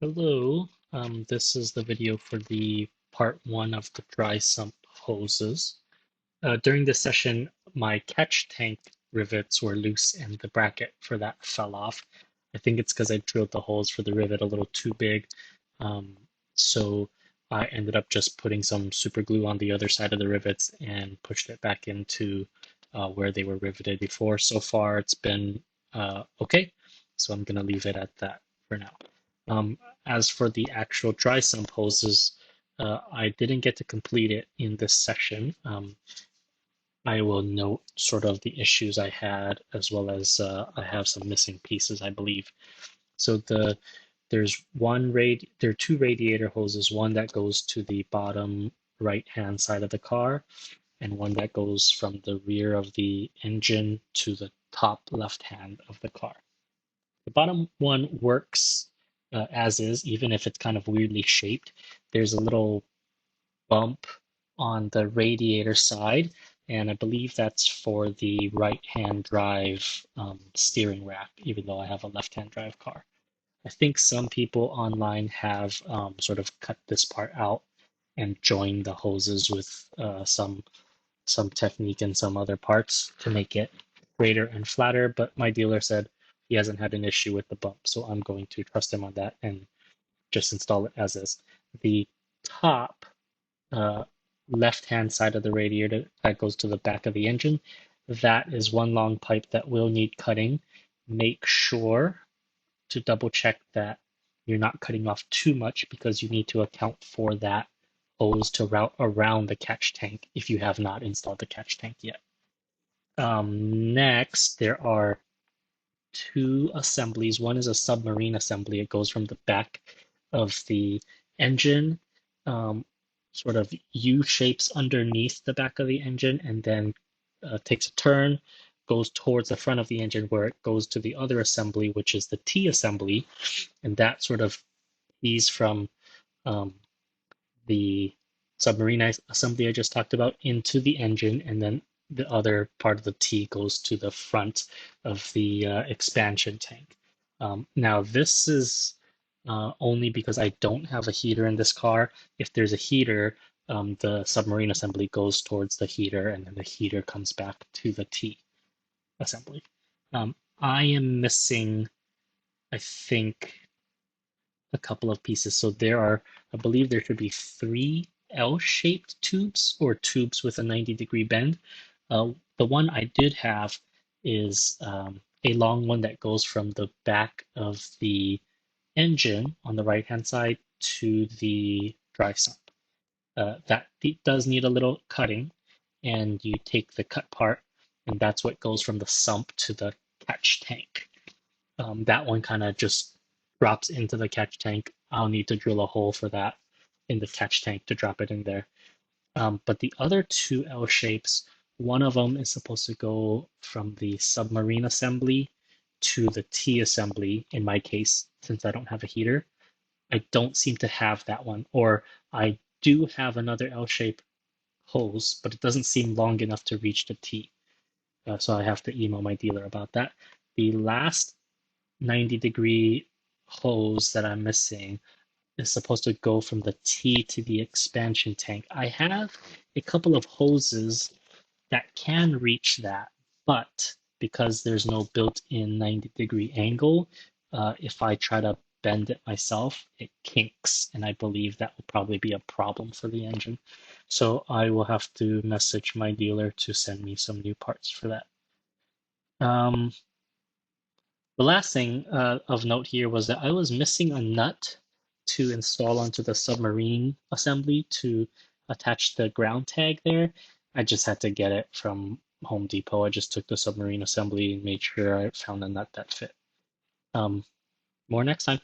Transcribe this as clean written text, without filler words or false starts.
Hello, this is the video for the part one of the dry sump hoses. During this session, my catch tank rivets were loose and the bracket for that fell off. I think it's because I drilled the holes for the rivet a little too big. Um, so I ended up just putting some super glue on the other side of the rivets and pushed it back into where they were riveted before. So far, it's been okay. So I'm going to leave it at that for now. As for the actual dry sump hoses, I didn't get to complete it in this session. I will note sort of the issues I had, as well as I have some missing pieces, I believe. So there are two radiator hoses, one that goes to the bottom right-hand side of the car, and one that goes from the rear of the engine to the top left hand of the car. The bottom one works as is, even if it's kind of weirdly shaped. There's a little bump on the radiator side, and I believe that's for the right-hand drive steering rack, even though I have a left-hand drive car. I think some people online have sort of cut this part out and joined the hoses with some technique and some other parts to make it straighter and flatter, but my dealer said he hasn't had an issue with the bump, so I'm going to trust him on that and just install it as is. The top uh, left-hand side of the radiator that goes to the back of the engine, that is one long pipe that will need cutting. Make sure to double check that you're not cutting off too much because you need to account for that hose to route around the catch tank if you have not installed the catch tank yet. Next, there are two assemblies. One is a submarine assembly. It goes from the back of the engine, um, sort of U shapes underneath the back of the engine, and then takes a turn, goes towards the front of the engine where it goes to the other assembly, which is the T assembly, and that sort of is from um, the submarine assembly I just talked about into the engine, and then the other part of the T goes to the front of the expansion tank. Now, this is only because I don't have a heater in this car. If there's a heater, the submarine assembly goes towards the heater, and then the heater comes back to the T assembly. I am missing, I think, a couple of pieces. So there are, I believe there should be three L-shaped tubes or tubes with a 90-degree bend. The one I did have is a long one that goes from the back of the engine on the right-hand side to the dry sump. That does need a little cutting, and you take the cut part, and that's what goes from the sump to the catch tank. That one kind of just drops into the catch tank. I'll need to drill a hole for that in the catch tank to drop it in there. But the other two L shapes, one of them is supposed to go from the submarine assembly to the T assembly, in my case, since I don't have a heater. I don't seem to have that one, or I do have another L-shape hose, but it doesn't seem long enough to reach the T. So I have to email my dealer about that. The last 90-degree hose that I'm missing is supposed to go from the T to the expansion tank. I have a couple of hoses that can reach that, but because there's no built-in 90-degree angle, if I try to bend it myself, it kinks, and I believe that will probably be a problem for the engine. So I will have to message my dealer to send me some new parts for that. Um, the last thing of note here was that I was missing a nut to install onto the submarine assembly to attach the ground tag there. I just had to get it from Home Depot. I just took the submarine assembly and made sure I found a nut that fit. More next time.